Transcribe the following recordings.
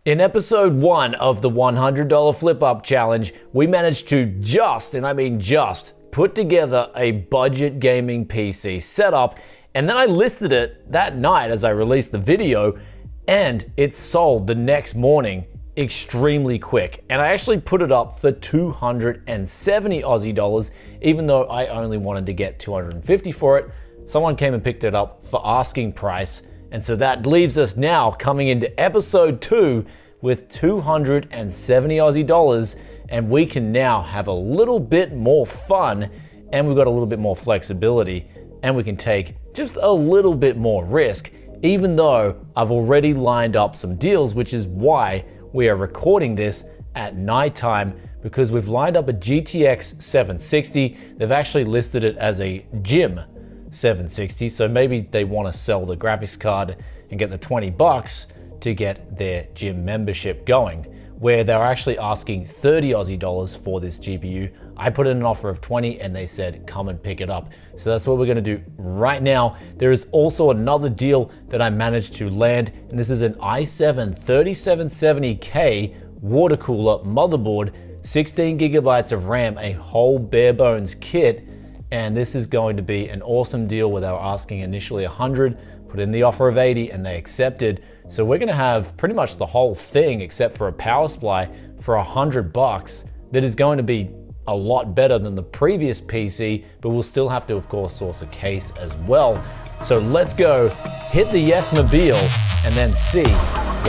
In episode 1 of the $100 Flip Up Challenge, we managed to just, and I mean just, put together a budget gaming PC setup, and then I listed it that night as I released the video, and it sold the next morning extremely quick. And I actually put it up for 270 Aussie dollars, even though I only wanted to get 250 for it. Someone came and picked it up for asking price. And so that leaves us now coming into episode 2 with 270 Aussie dollars, and we can now have a little bit more fun, and we've got a little bit more flexibility, and we can take just a little bit more risk, even though I've already lined up some deals, which is why we are recording this at nighttime, because we've lined up a GTX 760. They've actually listed it as a gym 760, so maybe they want to sell the graphics card and get the 20 bucks to get their gym membership going, where they're actually asking 30 Aussie dollars for this GPU. I put in an offer of 20 and they said come and pick it up. So that's what we're going to do right now. There is also another deal that I managed to land, and this is an i7 3770K water cooler motherboard, 16 gigabytes of RAM, a whole bare bones kit. And this is going to be an awesome deal where they were asking initially 100, put in the offer of 80 and they accepted. So we're gonna have pretty much the whole thing except for a power supply for 100 bucks that is going to be a lot better than the previous PC, but we'll still have to, of course, source a case as well. So let's go hit the Yes-mobile and then see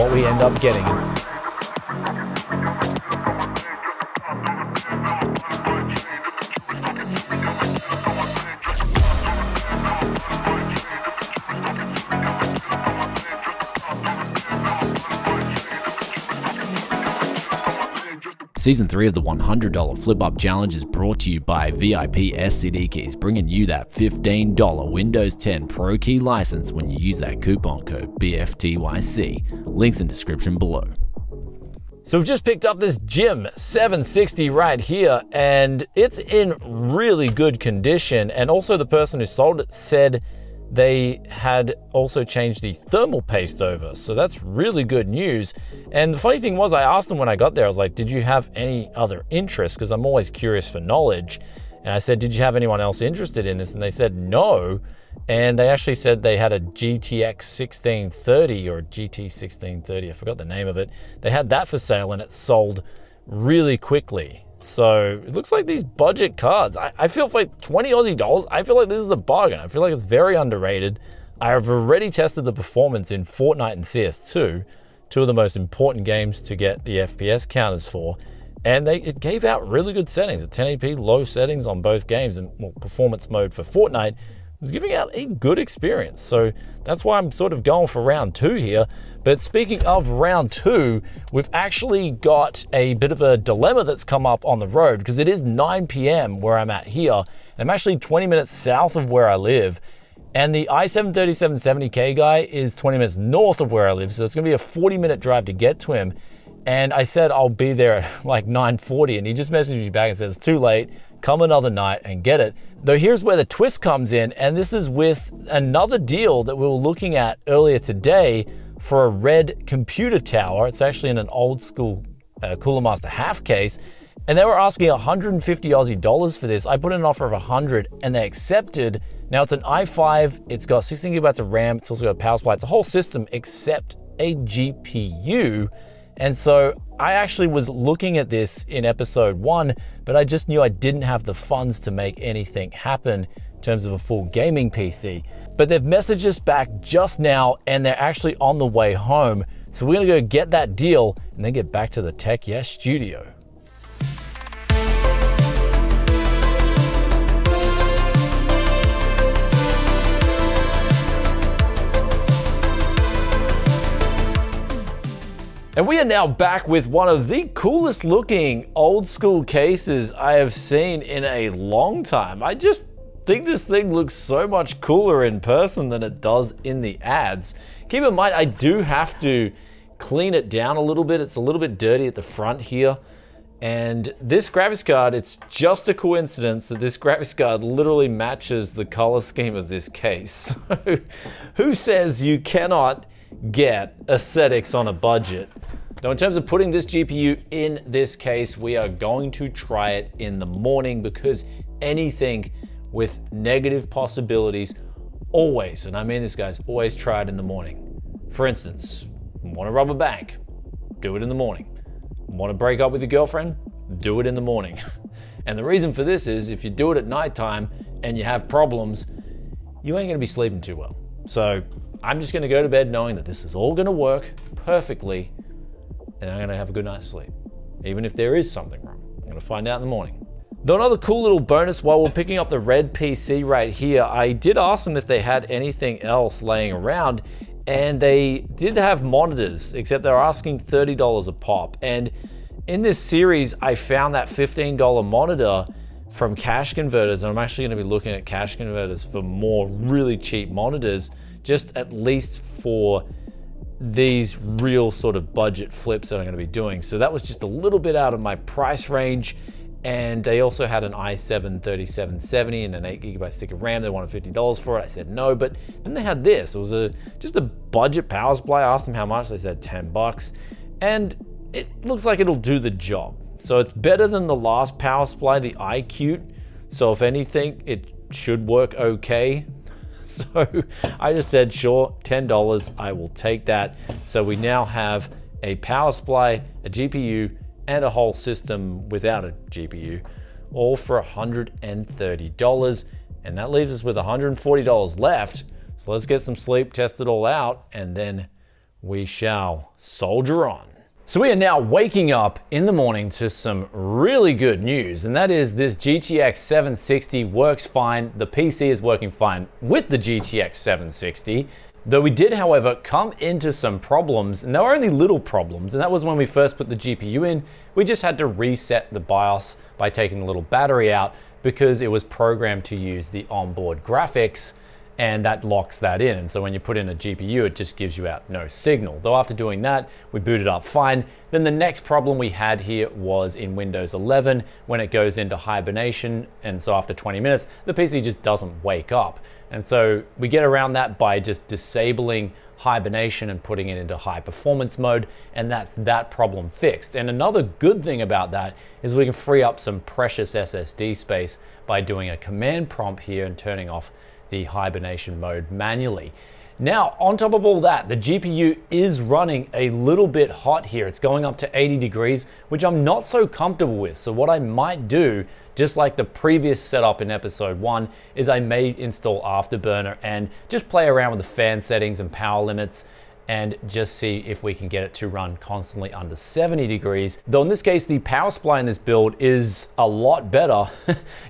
what we end up getting. Season 3 of the $100 Flip Up Challenge is brought to you by VIP SCD Keys, bringing you that $15 Windows 10 Pro Key license when you use that coupon code BFTYC. Links in description below. So we've just picked up this Gym 760 right here, and it's in really good condition. And also the person who sold it said they had also changed the thermal paste over. So that's really good news. And the funny thing was, I asked them when I got there, I was like, did you have any other interest? Because I'm always curious for knowledge. And I said, did you have anyone else interested in this? And they said no. And they actually said they had a GTX 1630 or GT 1630, I forgot the name of it. They had that for sale and it sold really quickly. So it looks like these budget cards, I feel for like 20 Aussie dollars, I feel like this is a bargain. I feel like it's very underrated. I have already tested the performance in Fortnite and CS2, two of the most important games to get the FPS counters for, and it gave out really good settings at 1080p, low settings on both games, and performance mode for Fortnite was giving out a good experience. So that's why I'm sort of going for round 2 here. But speaking of round 2, we've actually got a bit of a dilemma that's come up on the road, because it is 9 p.m. where I'm at here. And I'm actually 20 minutes south of where I live. And the i7 3770K guy is 20 minutes north of where I live. So it's gonna be a 40-minute drive to get to him. And I said I'll be there at like 9:40, and he just messaged me back and says, it's too late, come another night and get it. Though here's where the twist comes in, and this is with another deal that we were looking at earlier today for a red computer tower. It's actually in an old school Cooler Master half case, and they were asking 150 Aussie dollars for this. I put in an offer of 100 and they accepted. Now it's an i5, it's got 16 gigabytes of RAM, it's also got a power supply, it's a whole system except a GPU. And so I actually was looking at this in episode 1, but I just knew I didn't have the funds to make anything happen in terms of a full gaming PC. But they've messaged us back just now, and they're actually on the way home. So we're gonna go get that deal and then get back to the Tech Yes studio. And we are now back with one of the coolest looking old school cases I have seen in a long time. I just think this thing looks so much cooler in person than it does in the ads. Keep in mind, I do have to clean it down a little bit. It's a little bit dirty at the front here. And this graphics card, it's just a coincidence that this graphics card literally matches the color scheme of this case. Who says you cannot get aesthetics on a budget? Now, in terms of putting this GPU in this case, we are going to try it in the morning because anything with negative possibilities, always, and I mean this guys, always try it in the morning. For instance, want to rob a bank? Do it in the morning. Want to break up with your girlfriend? Do it in the morning. And the reason for this is if you do it at nighttime and you have problems, you ain't going to be sleeping too well. So I'm just going to go to bed knowing that this is all going to work perfectly and I'm going to have a good night's sleep. Even if there is something wrong, I'm going to find out in the morning. Though another cool little bonus while we're picking up the red PC right here, I did ask them if they had anything else laying around, and they did have monitors, except they're asking $30 a pop. And in this series, I found that $15 monitor from Cash Converters, and I'm actually going to be looking at Cash Converters for more really cheap monitors, just at least for these real sort of budget flips that I'm going to be doing. So that was just a little bit out of my price range. And they also had an i7 3770 and an 8GB stick of RAM. They wanted $50 for it. I said no, but then they had this. It was just a budget power supply. I asked them how much. They said 10 bucks. And it looks like it'll do the job. So it's better than the last power supply, the iQute. So if anything, it should work okay. So I just said, sure, $10, I will take that. So we now have a power supply, a GPU, and a whole system without a GPU, all for $130. And that leaves us with $140 left. So let's get some sleep, test it all out, and then we shall soldier on. So we are now waking up in the morning to some really good news, and that is this GTX 760 works fine. The PC is working fine with the GTX 760. Though we did, however, come into some problems, and they were only little problems, and that was when we first put the GPU in. We just had to reset the BIOS by taking the little battery out because it was programmed to use the onboard graphics, and that locks that in. And so when you put in a GPU, it just gives you out no signal. Though after doing that, we booted up fine. Then the next problem we had here was in Windows 11 when it goes into hibernation, and so after 20 minutes, the PC just doesn't wake up. And so we get around that by just disabling hibernation and putting it into high performance mode, and that's that problem fixed. And another good thing about that is we can free up some precious SSD space by doing a command prompt here and turning off the hibernation mode manually. Now, on top of all that, the GPU is running a little bit hot here. It's going up to 80 degrees, which I'm not so comfortable with. So what I might do, just like the previous setup in episode 1, is I may install Afterburner and just play around with the fan settings and power limits and just see if we can get it to run constantly under 70 degrees. Though in this case, the power supply in this build is a lot better.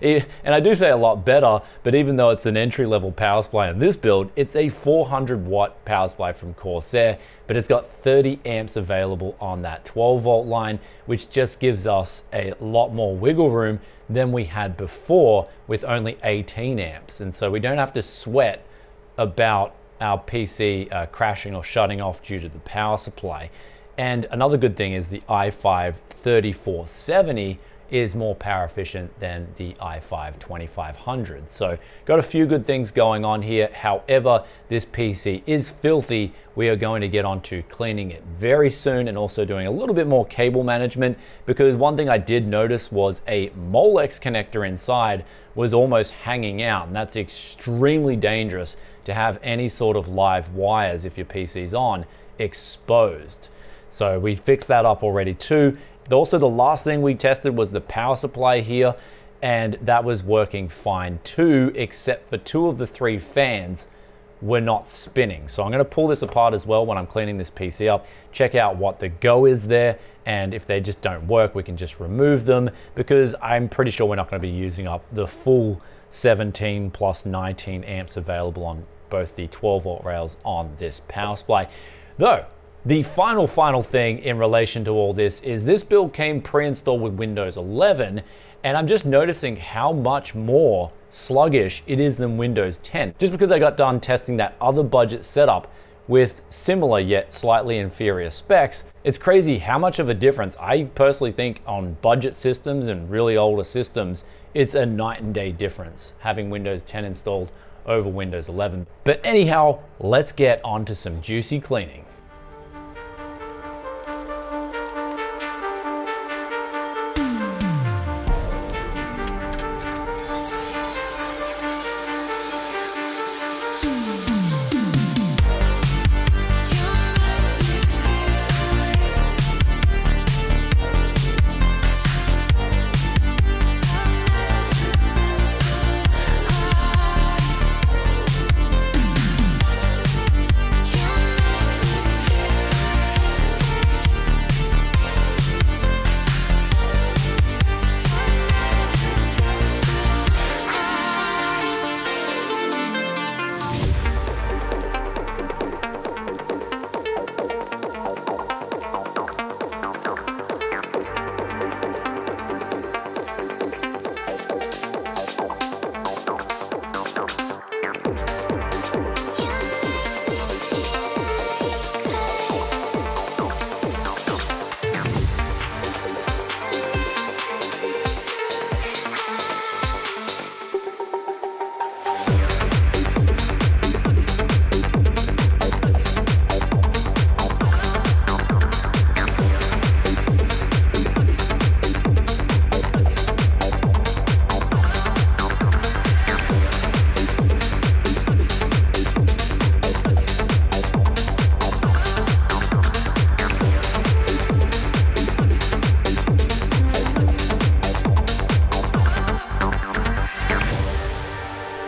And I do say a lot better, but even though it's an entry-level power supply in this build, it's a 400-watt power supply from Corsair, but it's got 30 amps available on that 12-volt line, which just gives us a lot more wiggle room than we had before with only 18 amps. And so we don't have to sweat about our PC crashing or shutting off due to the power supply. And another good thing is the i5 3470 is more power efficient than the i5 2500. So got a few good things going on here. However, this PC is filthy. We are going to get onto cleaning it very soon and also doing a little bit more cable management, because one thing I did notice was a Molex connector inside was almost hanging out, and that's extremely dangerous to have any sort of live wires if your PC's on exposed. So we fixed that up already too. Also, the last thing we tested was the power supply here, and that was working fine too, except for 2 of the 3 fans were not spinning. So I'm going to pull this apart as well when I'm cleaning this PC up, check out what the go is there, and if they just don't work, we can just remove them, because I'm pretty sure we're not going to be using up the full 17 plus 19 amps available on both the 12-volt rails on this power supply. Though, the final thing in relation to all this is this build came pre-installed with Windows 11, and I'm just noticing how much more sluggish it is than Windows 10. Just because I got done testing that other budget setup with similar yet slightly inferior specs, it's crazy how much of a difference. I personally think on budget systems and really older systems, it's a night and day difference having Windows 10 installed over Windows 11. But anyhow, let's get on to some juicy cleaning.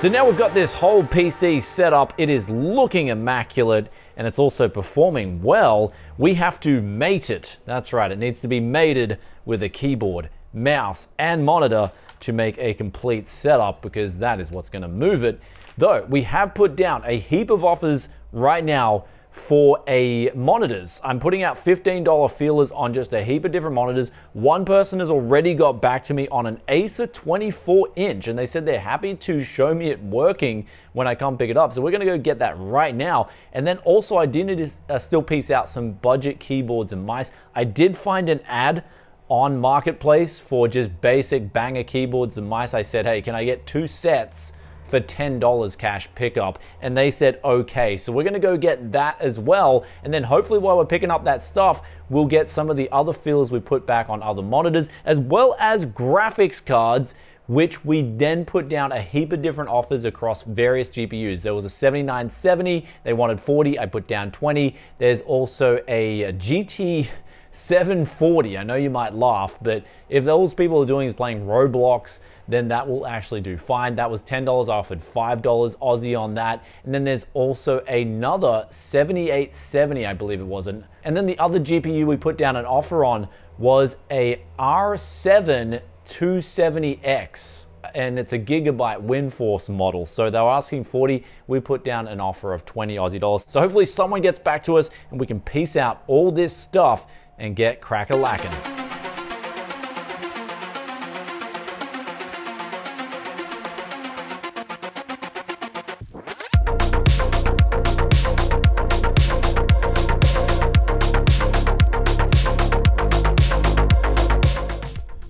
So now we've got this whole PC set up. It is looking immaculate and it's also performing well. We have to mate it. That's right, it needs to be mated with a keyboard, mouse, and monitor to make a complete setup, because that is what's gonna move it. Though, we have put down a heap of offers right now for monitors. I'm putting out $15 feelers on just a heap of different monitors. One person has already got back to me on an Acer 24-inch, and they said they're happy to show me it working when I come pick it up. So we're gonna go get that right now. And then also I did need to still piece out some budget keyboards and mice. I did find an ad on Marketplace for just basic banger keyboards and mice. I said, hey, can I get 2 sets for $10 cash pickup? And they said okay. So we're gonna go get that as well, and then hopefully while we're picking up that stuff, we'll get some of the other feelers we put back on other monitors, as well as graphics cards, which we then put down a heap of different offers across various GPUs. There was a 7970, they wanted 40, I put down 20. There's also a GT 740. I know you might laugh, but if those people are doing is playing Roblox, then that will actually do fine. That was $10. I offered $5 Aussie on that. And then there's also another 7870, I believe it was. And then the other GPU we put down an offer on was a R7 270X. And it's a Gigabyte WindForce model. So they were asking 40, we put down an offer of 20 Aussie dollars. So hopefully someone gets back to us and we can piece out all this stuff and get crack-a-lackin'.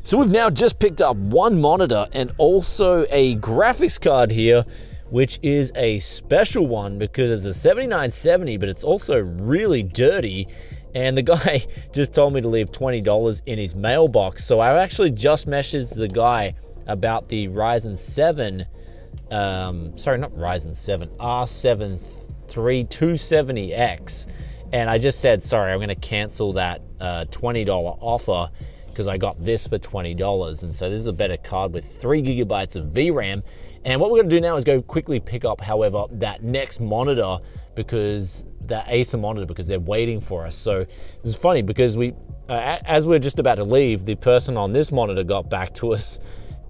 So we've now just picked up one monitor and also a graphics card here, which is a special one because it's a 7970, but it's also really dirty. And the guy just told me to leave $20 in his mailbox. So I actually just messaged the guy about the Ryzen 7, sorry, not Ryzen 7, R7 270X. And I just said, sorry, I'm gonna cancel that $20 offer because I got this for $20. And so this is a better card with 3 gigabytes of VRAM. And what we're gonna do now is go quickly pick up, however, that next monitor, because that Acer monitor, because they're waiting for us. So this is funny because we, as we're just about to leave, the person on this monitor got back to us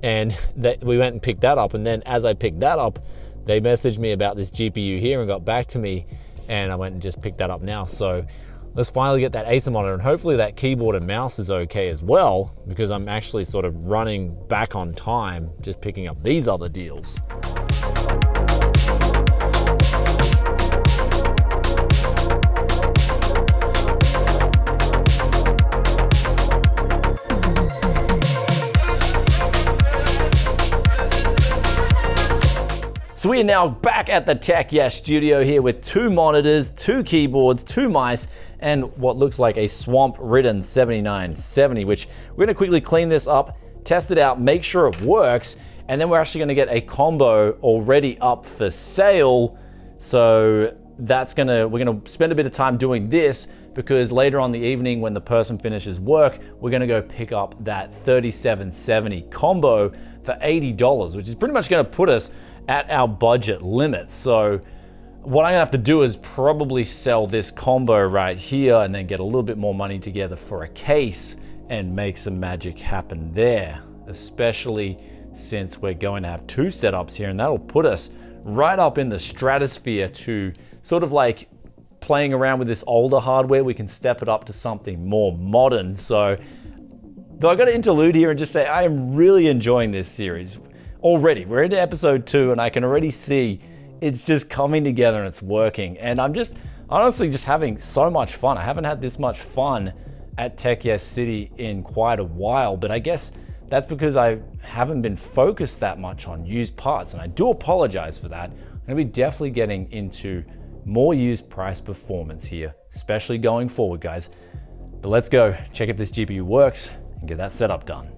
and we went and picked that up. And then as I picked that up, they messaged me about this GPU here and got back to me, and I went and just picked that up now. So let's finally get that Acer monitor, and hopefully that keyboard and mouse is okay as well, because I'm actually sort of running back on time just picking up these other deals. So we are now back at the Tech Yes studio here with 2 monitors, 2 keyboards, 2 mice, and what looks like a swamp-ridden 7970, which we're gonna quickly clean this up, test it out, make sure it works, and then we're actually gonna get a combo already up for sale. So we're gonna spend a bit of time doing this, because later on in the evening when the person finishes work, we're gonna go pick up that 3770 combo for $80, which is pretty much gonna put us at our budget limit. So what I'm gonna have to do is probably sell this combo right here and then get a little bit more money together for a case and make some magic happen there, especially since we're going to have 2 setups here, and that'll put us right up in the stratosphere to sort of like playing around with this older hardware. We can step it up to something more modern. So though I got to interlude here and just say I am really enjoying this series. Already, we're into episode 2 and I can already see it's just coming together and it's working. And I'm just honestly just having so much fun. I haven't had this much fun at Tech Yes City in quite a while, but I guess that's because I haven't been focused that much on used parts, and I do apologize for that. I'm gonna be definitely getting into more used price performance here, especially going forward, guys. But let's go check if this GPU works and get that setup done.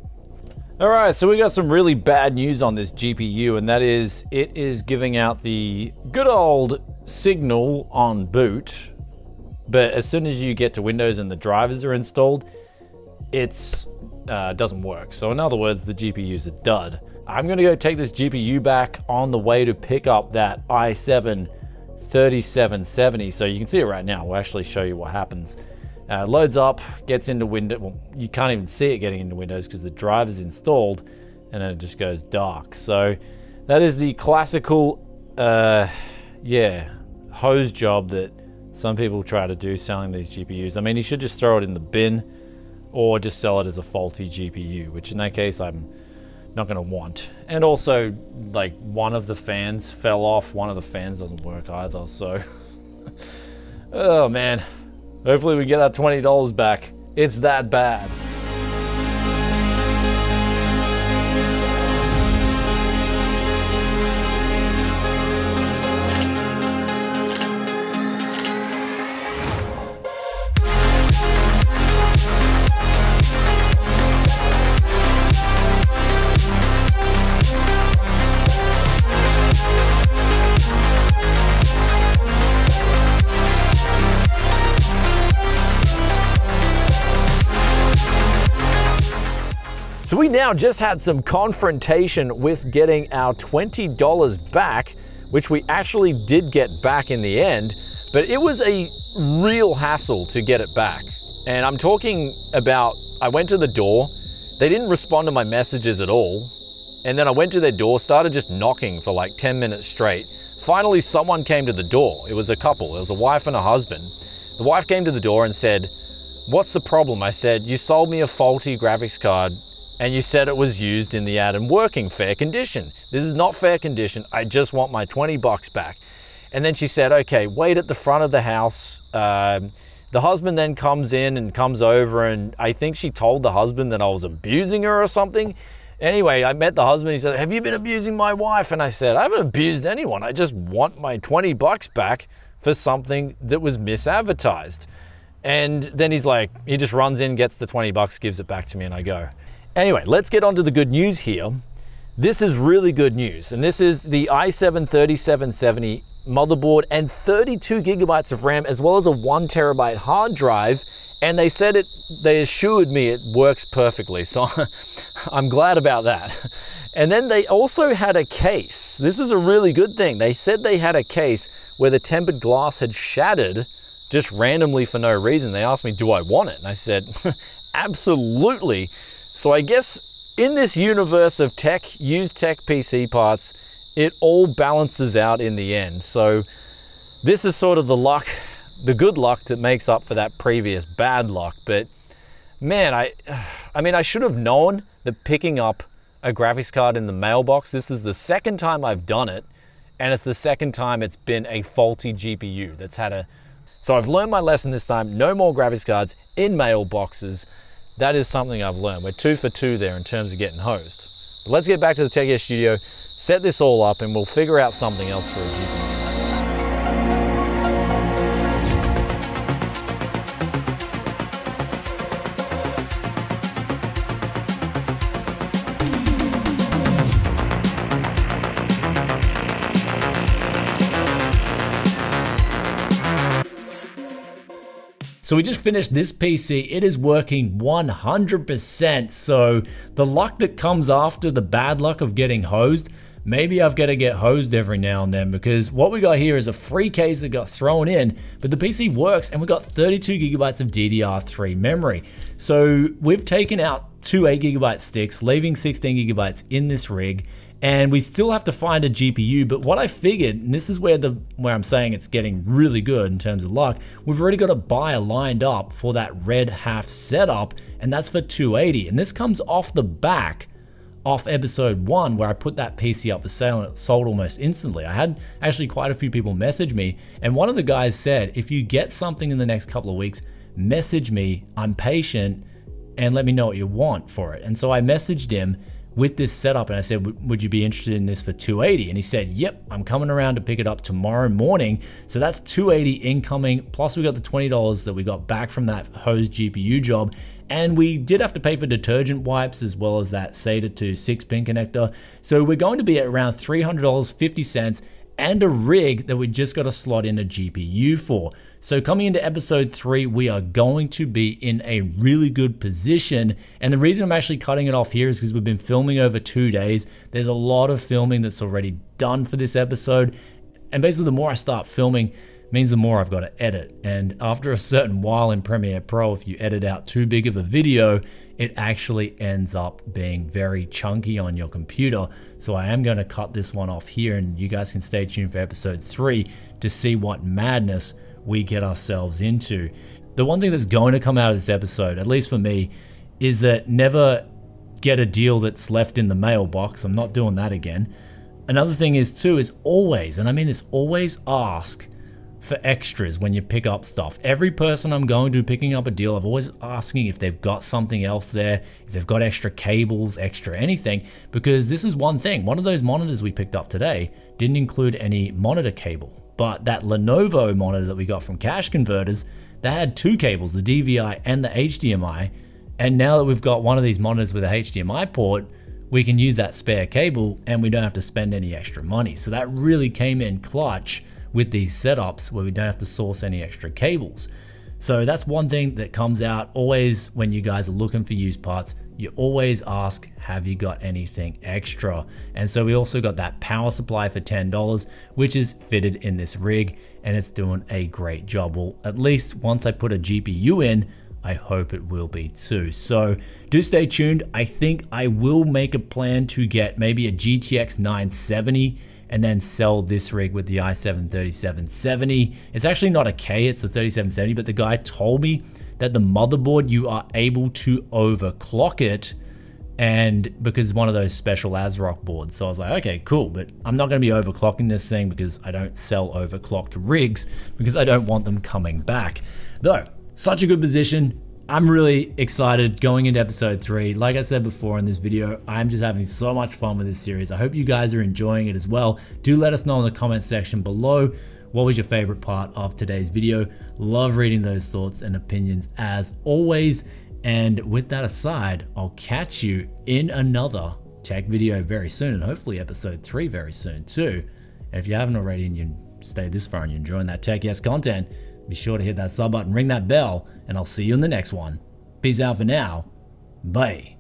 All right, so we got some really bad news on this GPU, and that is it is giving out the good old signal on boot, but as soon as you get to Windows and the drivers are installed, it doesn't work. So in other words, the GPU's a dud. I'm gonna go take this GPU back on the way to pick up that i7 3770. So you can see it right now. We'll actually show you what happens. Loads up, gets into Windows. Well, you can't even see it getting into Windows because the driver's installed, and then it just goes dark. So that is the classical, hose job that some people try to do selling these GPUs. I mean, you should just throw it in the bin or just sell it as a faulty GPU, which in that case I'm not gonna want. And also, like, one of the fans fell off. One of the fans doesn't work either, so. Oh man. Hopefully we get our $20 back. It's that bad. So we now just had some confrontation with getting our $20 back, which we actually did get back in the end, but it was a real hassle to get it back. And I'm talking about, I went to the door, they didn't respond to my messages at all, and then I went to their door, started just knocking for like 10 minutes straight. Finally, someone came to the door. It was a couple, it was a wife and a husband. The wife came to the door and said, "What's the problem?" I said, "You sold me a faulty graphics card and you said it was used in the ad and working fair condition. This is not fair condition. I just want my $20 back." And then she said, "Okay, wait at the front of the house." The husband then comes in and comes over, and I think she told the husband that I was abusing her or something. Anyway, I met the husband. He said, "Have you been abusing my wife?" And I said, "I haven't abused anyone. I just want my $20 back for something that was misadvertised." And then he's like, he just runs in, gets the $20, gives it back to me, and I go. Anyway, let's get on to the good news here. This is really good news, and this is the i7 3770 motherboard and 32 gigabytes of RAM, as well as a 1 terabyte hard drive. And they said they assured me it works perfectly, so I'm glad about that. And then they also had a case. This is a really good thing. They said they had a case where the tempered glass had shattered just randomly for no reason. They asked me, do I want it? And I said, absolutely. So I guess in this universe of tech, used tech PC parts, it all balances out in the end. So this is sort of the luck, the good luck that makes up for that previous bad luck. But man, I mean, I should have known that picking up a graphics card in the mailbox, this is the second time I've done it, and it's the second time it's been a faulty GPU that's had a... So I've learned my lesson this time, no more graphics cards in mailboxes. That is something I've learned. We're 2 for 2 there in terms of getting hosed. But let's get back to the TechGear studio, set this all up, and we'll figure out something else for a GPU. So we just finished this PC. It is working 100%. So the luck that comes after the bad luck of getting hosed, maybe I've got to get hosed every now and then, because what we got here is a free case that got thrown in, but the PC works and we got 32 gigabytes of DDR3 memory. So we've taken out 2 8GB sticks, leaving 16 gigabytes in this rig, and we still have to find a GPU. But what I figured, and this is where I'm saying it's getting really good in terms of luck, we've already got a buyer lined up for that red half setup, and that's for $280. And this comes off the back off episode 1, where I put that PC up for sale and it sold almost instantly. I had actually quite a few people message me, and one of the guys said, if you get something in the next couple of weeks, message me, I'm patient, and let me know what you want for it. And so I messaged him with this setup and I said, would you be interested in this for $280? And he said, yep, I'm coming around to pick it up tomorrow morning. So that's $280 incoming, plus we got the $20 that we got back from that hosed GPU job. And we did have to pay for detergent wipes as well as that SATA to 6-pin connector. So we're going to be at around $300.50, and a rig that we just got to slot in a GPU for. So coming into episode 3, we are going to be in a really good position. And the reason I'm actually cutting it off here is because we've been filming over 2 days. There's a lot of filming that's already done for this episode. And basically the more I start filming means the more I've got to edit. And after a certain while in Premiere Pro, if you edit out too big of a video, it actually ends up being very chunky on your computer. So I am going to cut this one off here, and you guys can stay tuned for episode 3 to see what madness we get ourselves into. The one thing that's going to come out of this episode, at least for me, is that never get a deal that's left in the mailbox. I'm not doing that again. Another thing is too, is always, and I mean this, always ask for extras when you pick up stuff. Every person I'm going to picking up a deal, I'm always asking if they've got something else there, if they've got extra cables, extra anything, because this is one thing. One of those monitors we picked up today didn't include any monitor cable, but that Lenovo monitor that we got from Cash Converters, that had 2 cables, the DVI and the HDMI. And now that we've got one of these monitors with a HDMI port, we can use that spare cable and we don't have to spend any extra money. So that really came in clutch with these setups where we don't have to source any extra cables. So that's one thing that comes out always when you guys are looking for used parts. You always ask, have you got anything extra? And so we also got that power supply for $10, which is fitted in this rig, and it's doing a great job. Well, at least once I put a GPU in, I hope it will be too. So do stay tuned. I think I will make a plan to get maybe a GTX 970 and then sell this rig with the i7-3770. It's actually not a K, it's a 3770, but the guy told me that the motherboard, you are able to overclock it, and because it's one of those special ASRock boards. So I was like, okay, cool, but I'm not gonna be overclocking this thing because I don't sell overclocked rigs because I don't want them coming back. Though, such a good position. I'm really excited going into episode 3. Like I said before in this video, I'm just having so much fun with this series. I hope you guys are enjoying it as well. Do let us know in the comment section below what was your favorite part of today's video. Love reading those thoughts and opinions as always. And with that aside, I'll catch you in another tech video very soon, and hopefully episode 3 very soon too. And if you haven't already and you stayed this far and you're enjoying that Tech Yes content, be sure to hit that sub button, ring that bell, and I'll see you in the next one. Peace out for now. Bye.